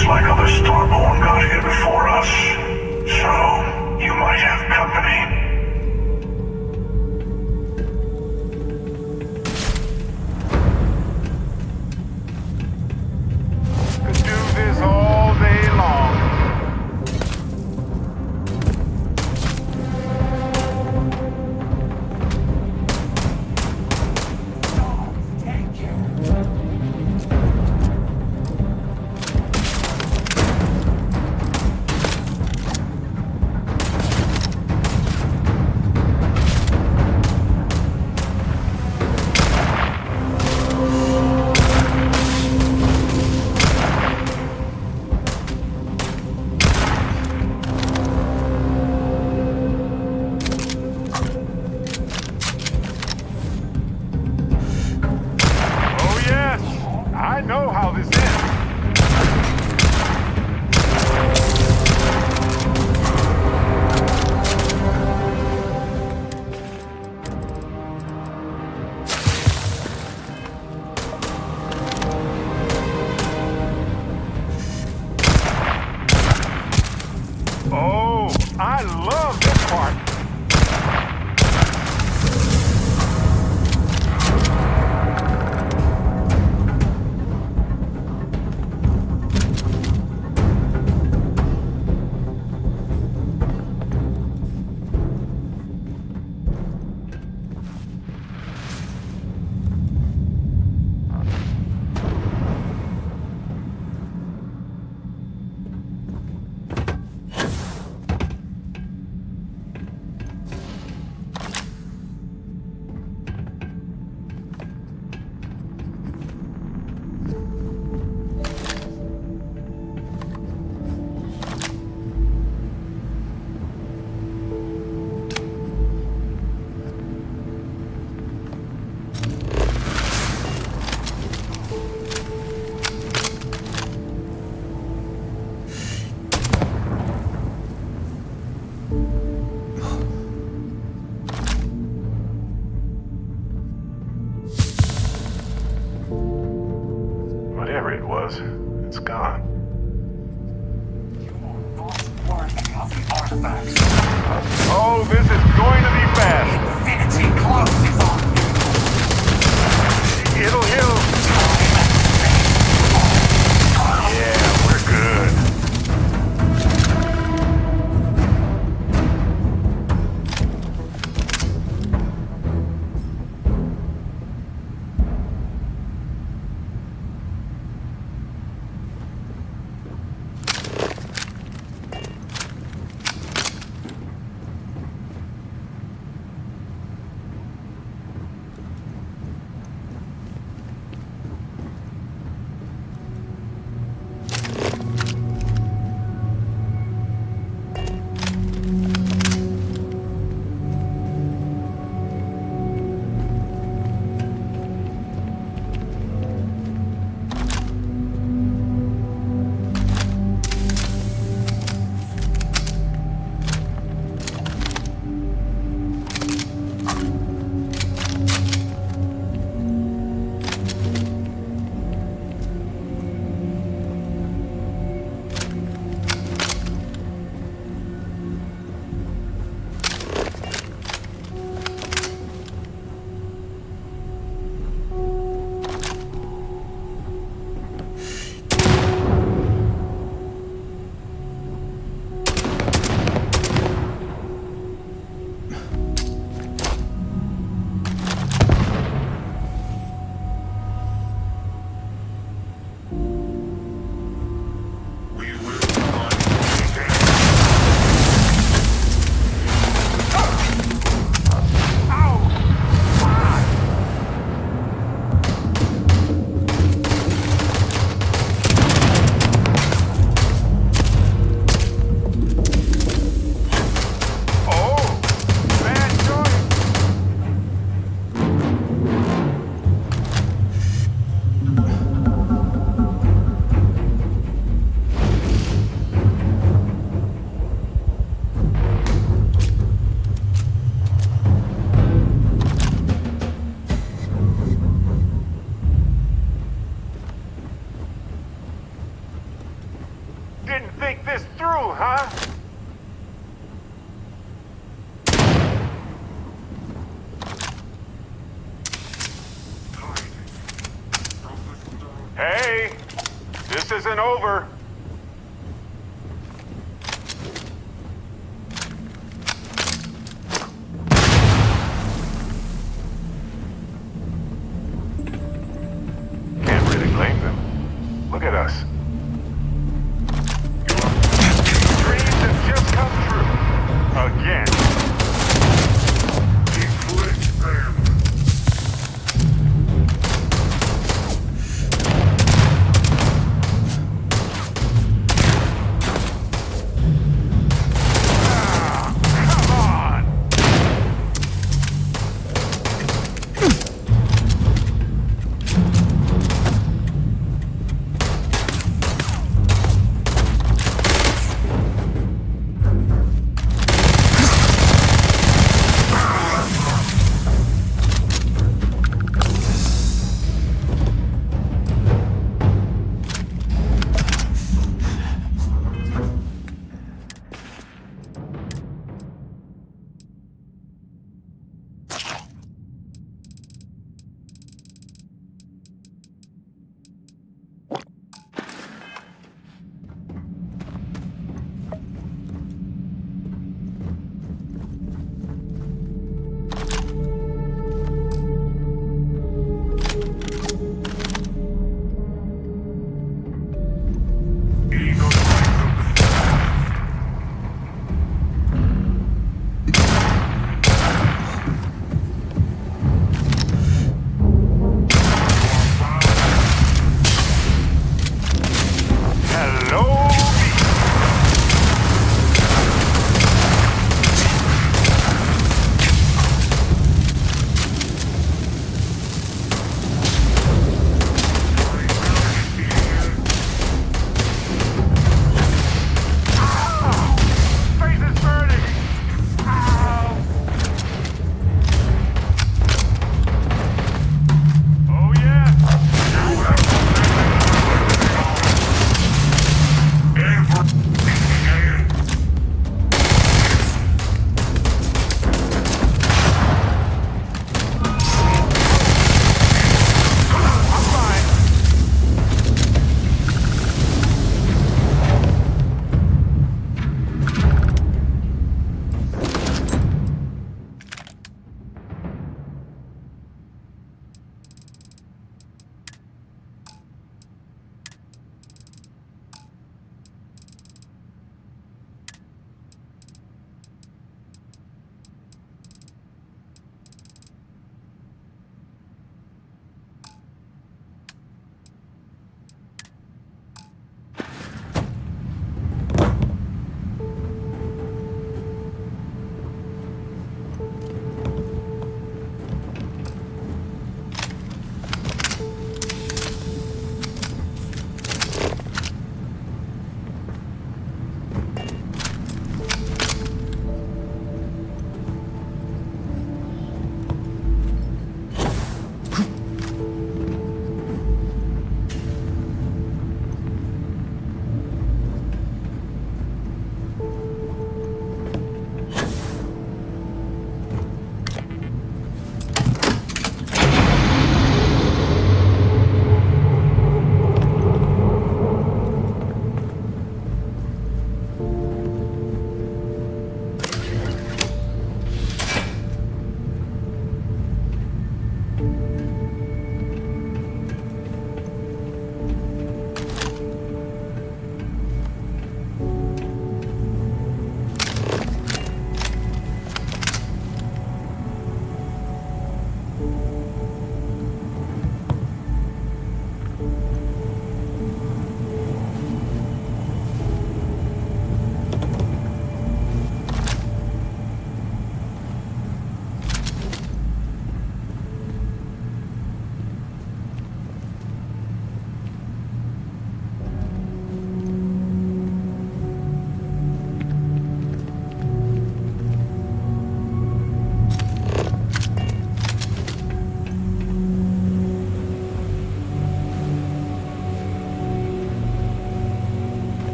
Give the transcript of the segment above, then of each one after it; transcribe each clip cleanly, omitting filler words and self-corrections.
Looks like other Starborn got here before us. So, you might have company. Could do this all day long. I know how this ends. Oh, I love this part. Whatever it was, it's gone. You are not worthy of the artifacts. Oh, this is going to be fast. Infinity closes on you. It'll heal. Yeah, we're good. didn't think this through, huh? Hey, this isn't over. Can't really blame them. Look at us. Your dreams have just come true. Again. Deflect them. Come on!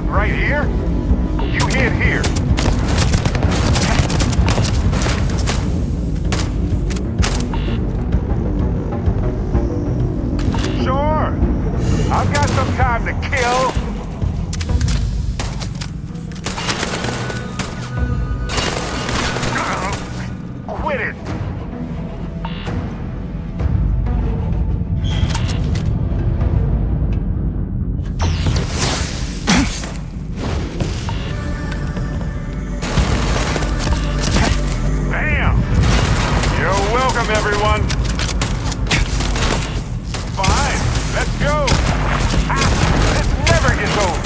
Right here? You hit here. Sure. I've got some time to kill. Quit it. Bam! You're welcome, everyone. Fine, let's go. This never gets old.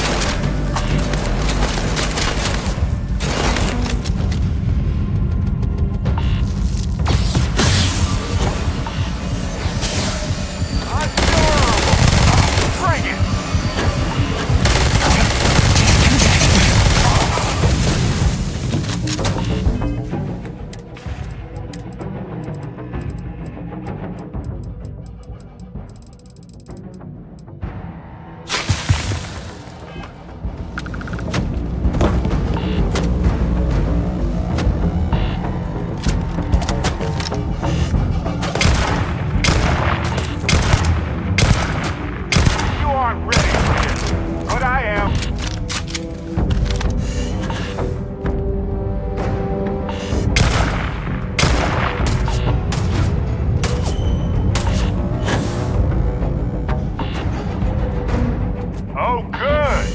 Oh, good.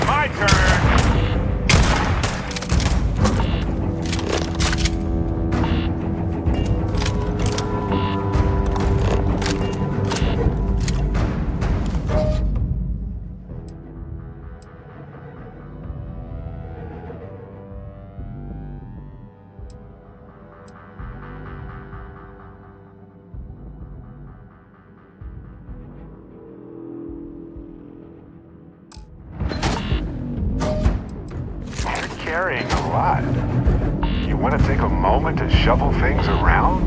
My turn. Carrying a lot. You want to take a moment to shuffle things around?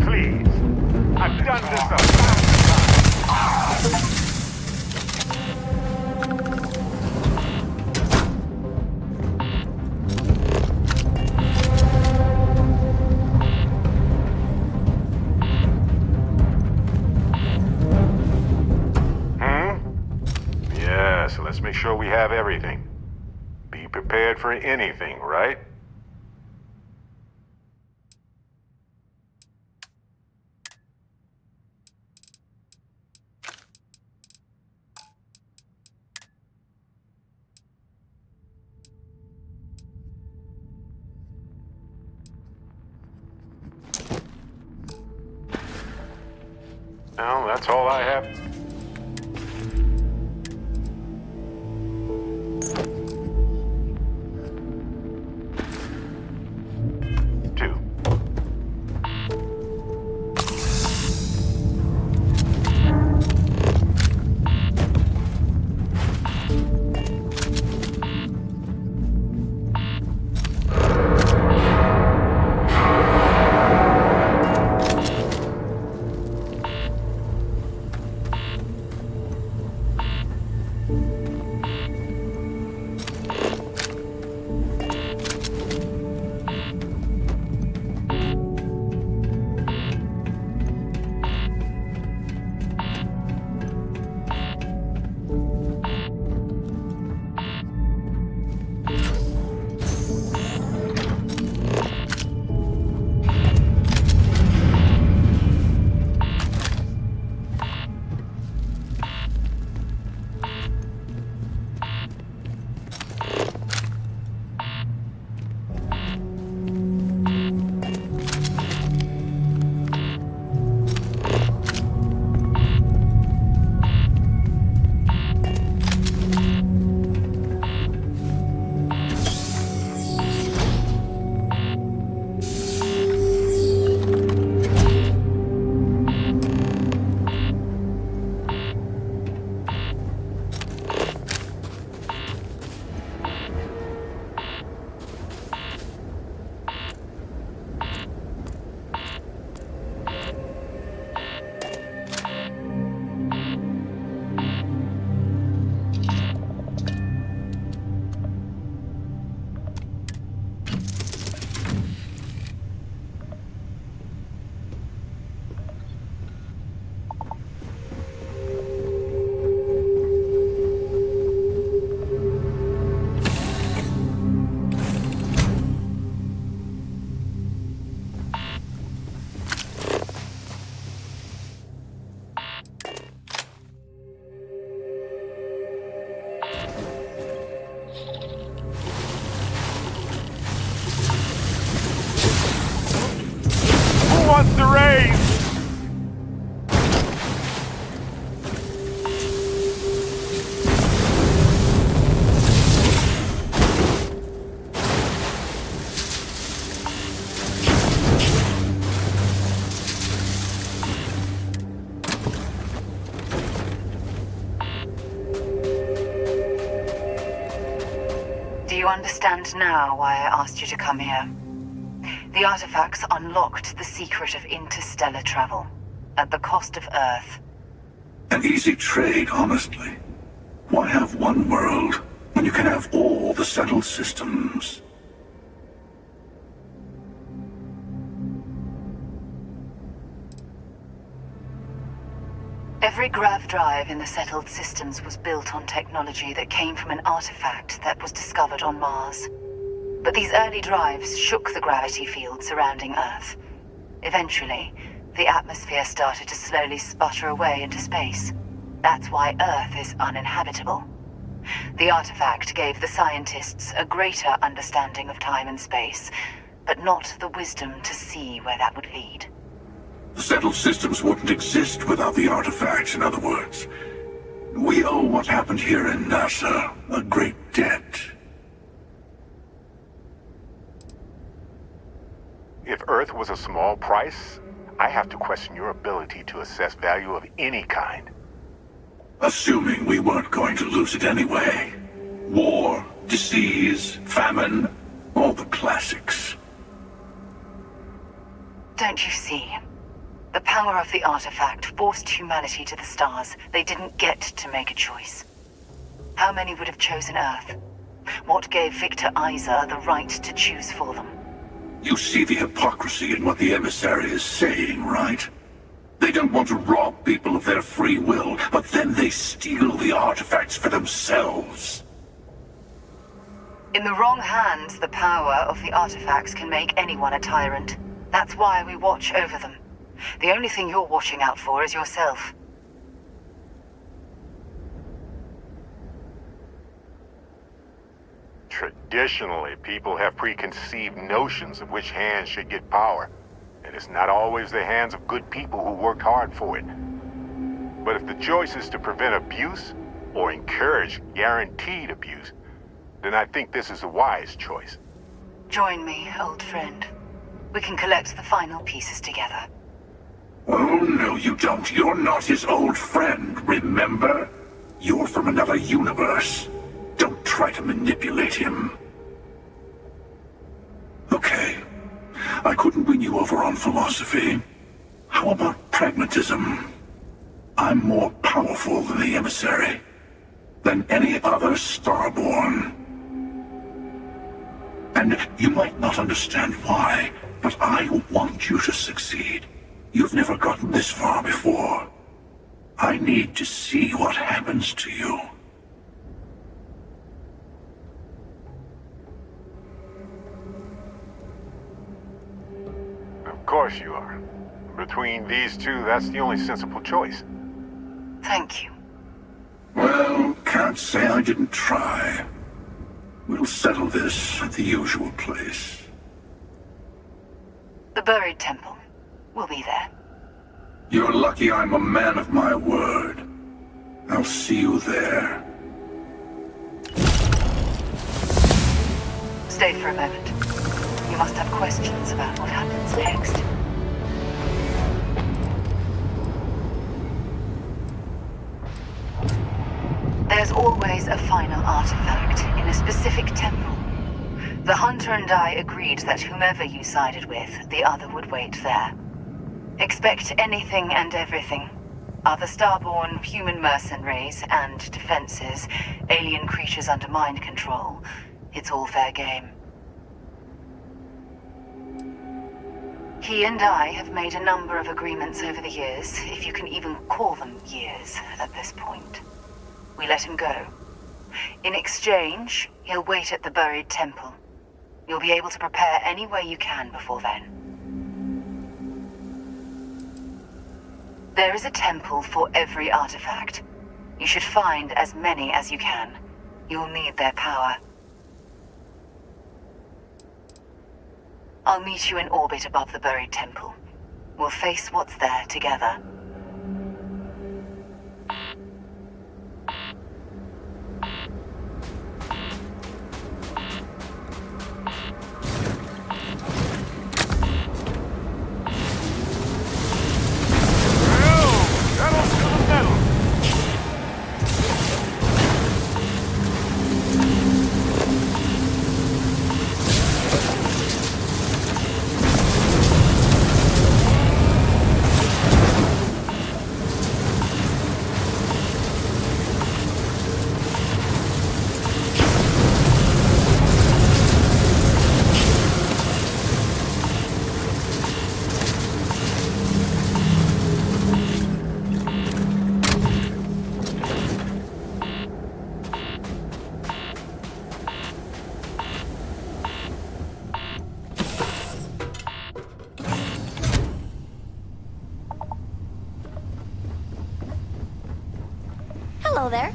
Please. I've done this a so let's make sure we have everything. Be prepared for anything, right? Well, that's all I have. you understand now why I asked you to come here? The artifacts unlocked the secret of interstellar travel, at the cost of Earth. An easy trade, honestly. Why have one world when you can have all the settled systems? Every grav drive in the settled systems was built on technology that came from an artifact that was discovered on Mars. But these early drives shook the gravity field surrounding Earth. Eventually, the atmosphere started to slowly sputter away into space. That's why Earth is uninhabitable. The artifact gave the scientists a greater understanding of time and space, but not the wisdom to see where that would lead. The settled systems wouldn't exist without the artifacts, in other words. We owe what happened here in NASA a great debt. If Earth was a small price, I have to question your ability to assess value of any kind. Assuming we weren't going to lose it anyway. War, disease, famine, all the classics. Don't you see? The power of the artifact forced humanity to the stars. They didn't get to make a choice. How many would have chosen Earth? What gave Victor Isa the right to choose for them? You see the hypocrisy in what the emissary is saying, right? They don't want to rob people of their free will, but then they steal the artifacts for themselves. In the wrong hands, the power of the artifacts can make anyone a tyrant. That's why we watch over them. The only thing you're watching out for is yourself. Traditionally, people have preconceived notions of which hands should get power, and it's not always the hands of good people who worked hard for it. But if the choice is to prevent abuse, or encourage guaranteed abuse, then I think this is a wise choice. Join me, old friend. We can collect the final pieces together. Oh, no, you don't. You're not his old friend, remember? You're from another universe. Don't try to manipulate him. Okay. I couldn't win you over on philosophy. How about pragmatism? I'm more powerful than the emissary. Than any other Starborn. And you might not understand why, but I want you to succeed. You've never gotten this far before. I need to see what happens to you. Of course you are. Between these two, that's the only sensible choice. Thank you. Well, can't say I didn't try. We'll settle this at the usual place. The buried temple. We'll be there. You're lucky I'm a man of my word. I'll see you there. Stay for a moment. You must have questions about what happens next. There's always a final artifact in a specific temple. The Hunter and I agreed that whomever you sided with, the other would wait there. Expect anything and everything. Other Starborn, human mercenaries, and defenses, alien creatures under mind control. It's all fair game. He and I have made a number of agreements over the years, if you can even call them years at this point. We let him go. In exchange, he'll wait at the buried temple. You'll be able to prepare any way you can before then. There is a temple for every artifact. You should find as many as you can. You'll need their power. I'll meet you in orbit above the buried temple. We'll face what's there together. Hello there.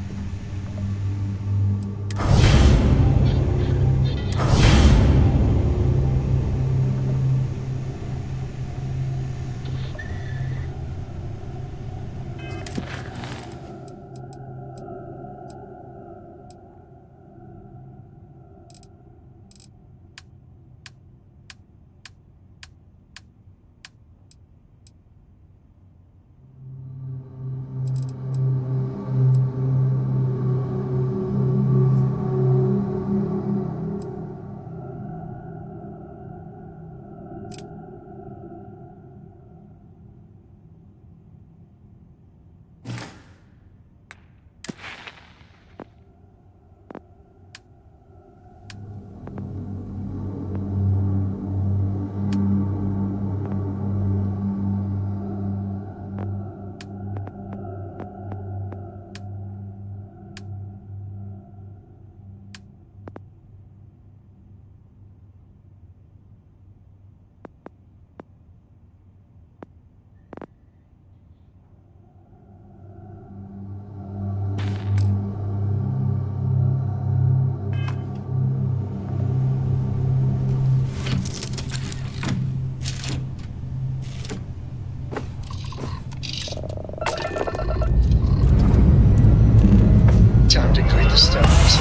Time to clean the stones.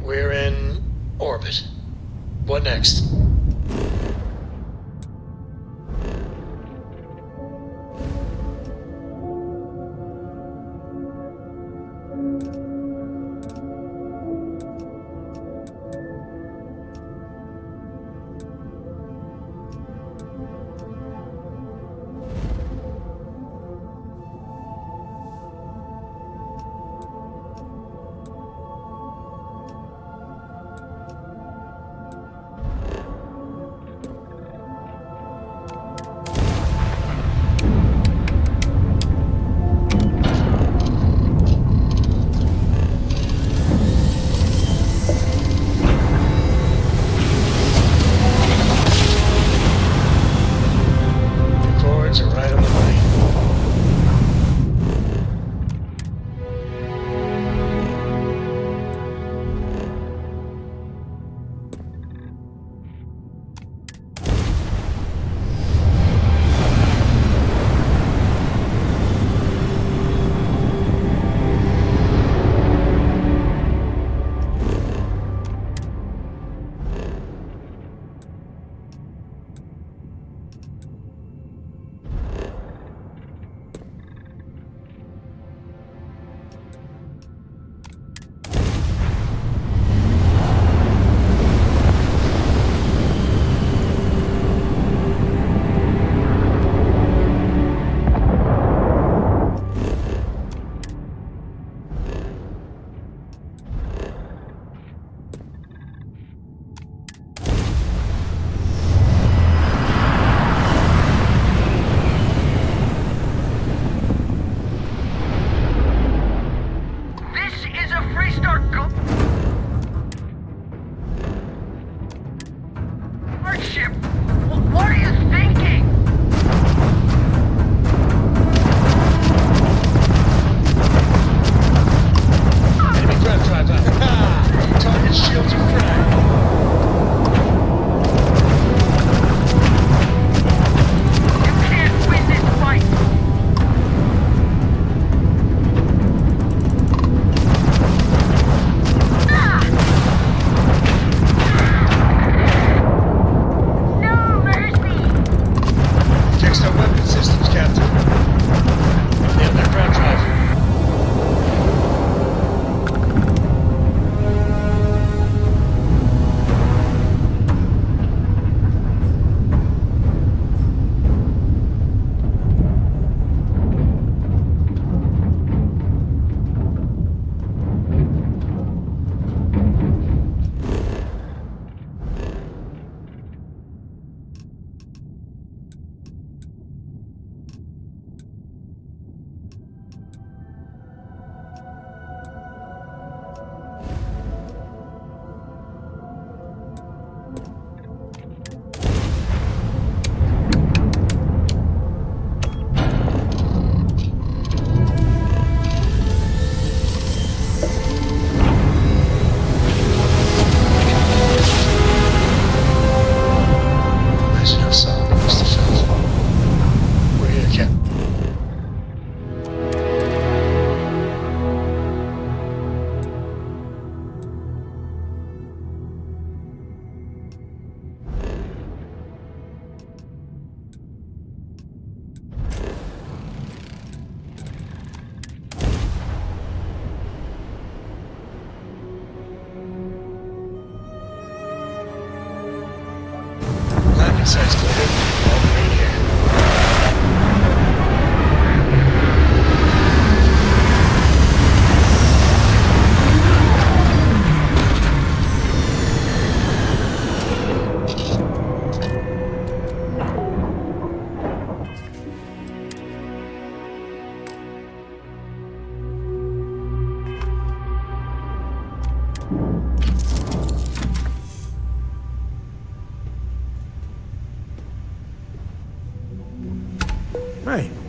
We're in orbit. What next?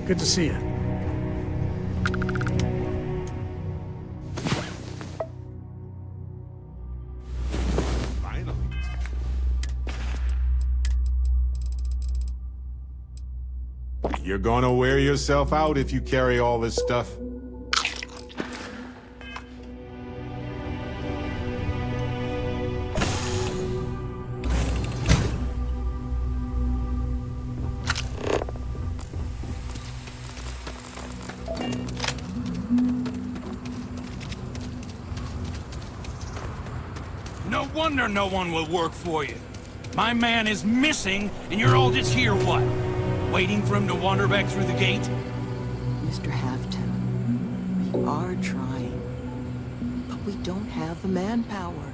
Good to see you. Finally. You're gonna wear yourself out if you carry all this stuff. No wonder no one will work for you. My man is missing, and you're all just here, what? Waiting for him to wander back through the gate? Mr. Halfton, we are trying, but we don't have the manpower.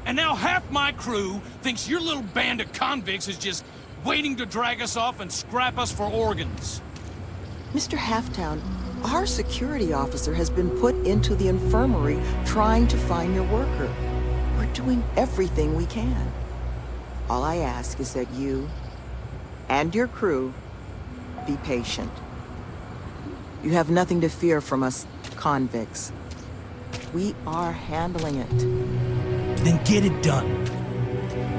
And now half my crew thinks your little band of convicts is just waiting to drag us off and scrap us for organs. Mr. Halftown, our security officer has been put into the infirmary trying to find your worker. We're doing everything we can. All I ask is that you and your crew be patient. You have nothing to fear from us convicts. We are handling it. Then get it done.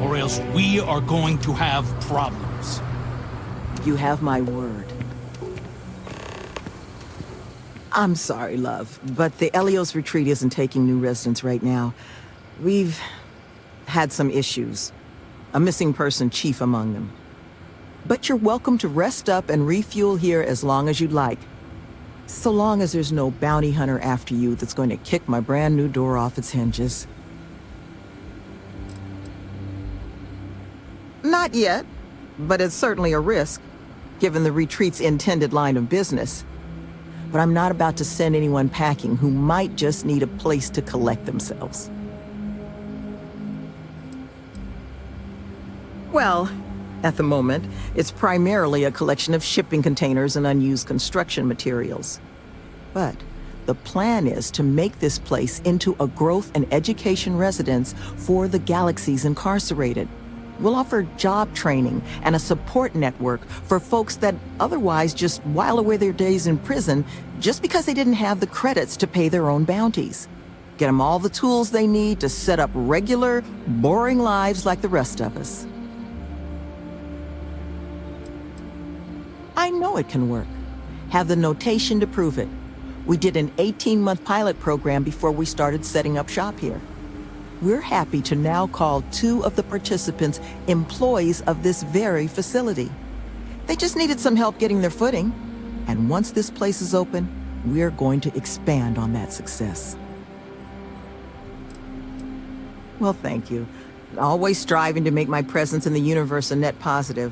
Or else we are going to have problems. You have my word. I'm sorry, love, but the Elios retreat isn't taking new residents right now. We've had some issues. A missing person chief among them. But you're welcome to rest up and refuel here as long as you'd like. So long as there's no bounty hunter after you that's going to kick my brand new door off its hinges. Not yet, but it's certainly a risk, given the retreat's intended line of business. But I'm not about to send anyone packing who might just need a place to collect themselves. Well, at the moment, it's primarily a collection of shipping containers and unused construction materials. But the plan is to make this place into a growth and education residence for the galaxy's incarcerated. We'll offer job training and a support network for folks that otherwise just while away their days in prison just because they didn't have the credits to pay their own bounties. Get them all the tools they need to set up regular, boring lives like the rest of us. I know it can work. Have the notation to prove it. We did an 18-month pilot program before we started setting up shop here. We're happy to now call 2 of the participants employees of this very facility. They just needed some help getting their footing. And once this place is open, we're going to expand on that success. Well, thank you. Always striving to make my presence in the universe a net positive.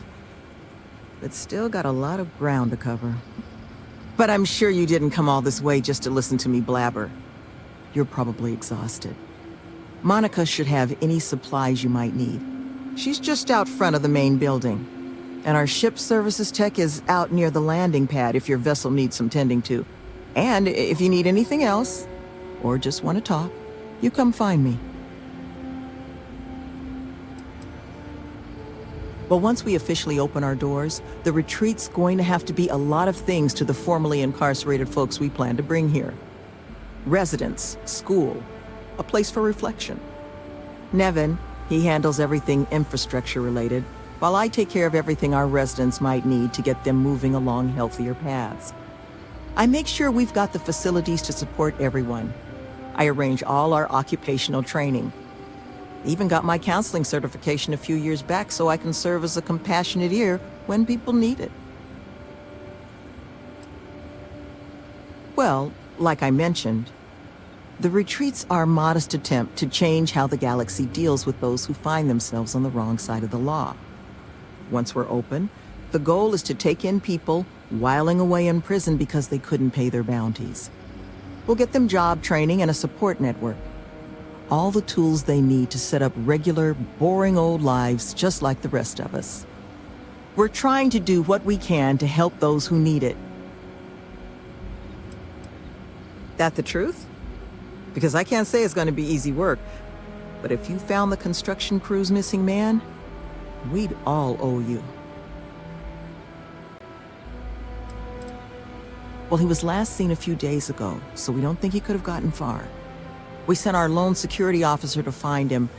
But still got a lot of ground to cover. But I'm sure you didn't come all this way just to listen to me blabber. You're probably exhausted. Monica should have any supplies you might need. She's just out front of the main building. And our ship services tech is out near the landing pad if your vessel needs some tending to. And if you need anything else, or just want to talk, you come find me. But once we officially open our doors, the retreat's going to have to be a lot of things to the formerly incarcerated folks we plan to bring here. Residence, school, a place for reflection. Nevin, he handles everything infrastructure related, while I take care of everything our residents might need to get them moving along healthier paths. I make sure we've got the facilities to support everyone. I arrange all our occupational training. Even got my counseling certification a few years back so I can serve as a compassionate ear when people need it. Well, like I mentioned, the retreat's our modest attempt to change how the galaxy deals with those who find themselves on the wrong side of the law. Once we're open, the goal is to take in people whiling away in prison because they couldn't pay their bounties. We'll get them job training and a support network. All the tools they need to set up regular, boring old lives just like the rest of us. We're trying to do what we can to help those who need it. That the truth? Because I can't say it's going to be easy work, but if you found the construction crew's missing man, we'd all owe you. Well, he was last seen a few days ago, so we don't think he could have gotten far. We sent our lone security officer to find him,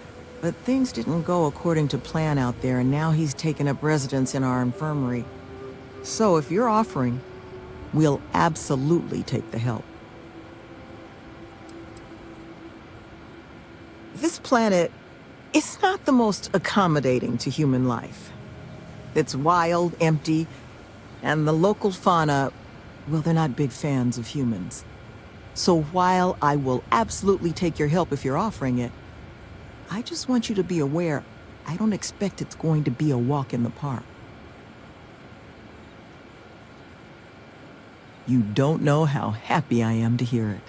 but things didn't go according to plan out there, and now he's taken up residence in our infirmary. So if you're offering, we'll absolutely take the help. This planet is not the most accommodating to human life. It's wild, empty, and the local fauna, well, they're not big fans of humans. So while I will absolutely take your help if you're offering it, I just want you to be aware, I don't expect it's going to be a walk in the park. You don't know how happy I am to hear it.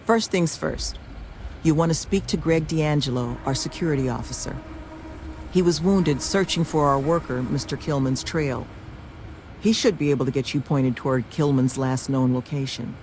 First things first, you want to speak to Greg D'Angelo, our security officer. He was wounded searching for our worker, Mr. Killman's trail. He should be able to get you pointed toward Killman's last known location.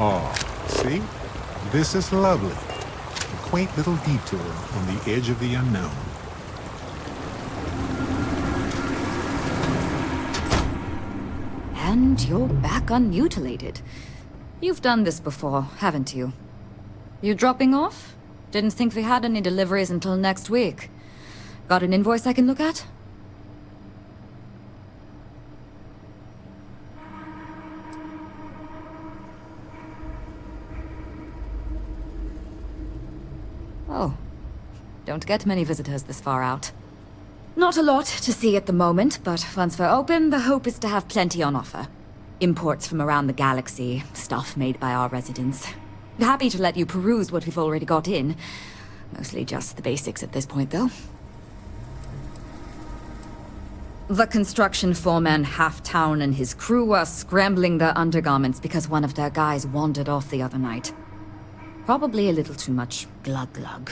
Oh, see? This is lovely. A quaint little detour on the edge of the unknown. And you're back unmutilated. You've done this before, haven't you? You dropping off? Didn't think we had any deliveries until next week. Got an invoice I can look at? Oh. Don't get many visitors this far out. Not a lot to see at the moment, but once we're open, the hope is to have plenty on offer. Imports from around the galaxy, stuff made by our residents. Happy to let you peruse what we've already got in. Mostly just the basics at this point, though. The construction foreman Halftown and his crew are scrambling their undergarments because one of their guys wandered off the other night. Probably a little too much glug-glug.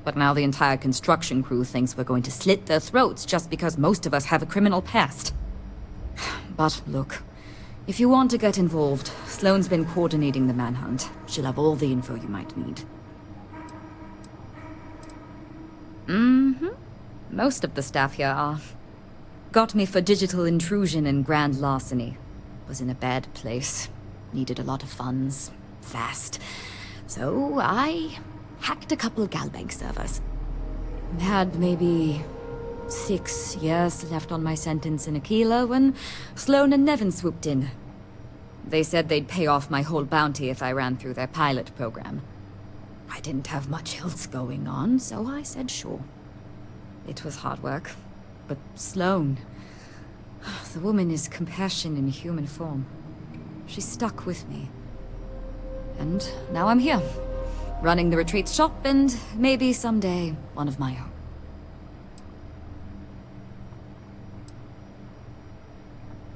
But now the entire construction crew thinks we're going to slit their throats just because most of us have a criminal past. But look, if you want to get involved, Sloane's been coordinating the manhunt. She'll have all the info you might need. Most of the staff here are. Got me for digital intrusion and grand larceny. Was in a bad place. Needed a lot of funds. Fast. So I hacked a couple Galbank servers. Had maybe 6 years left on my sentence in Aquila when Sloane and Nevin swooped in. They said they'd pay off my whole bounty if I ran through their pilot program. I didn't have much else going on, so I said sure. It was hard work, but Sloane, the woman is compassion in human form. She stuck with me. And now I'm here, running the retreat shop and maybe someday one of my own.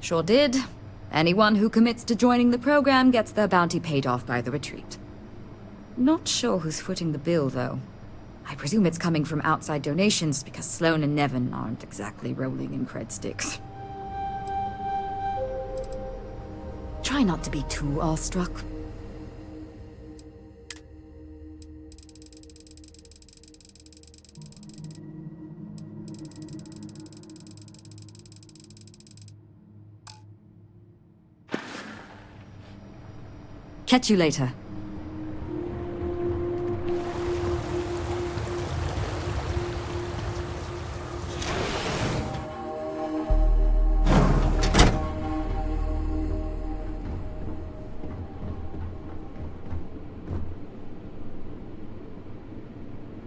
Sure did. Anyone who commits to joining the program gets their bounty paid off by the retreat. Not sure who's footing the bill, though. I presume it's coming from outside donations because Sloane and Nevin aren't exactly rolling in cred sticks. Try not to be too awestruck. Catch you later.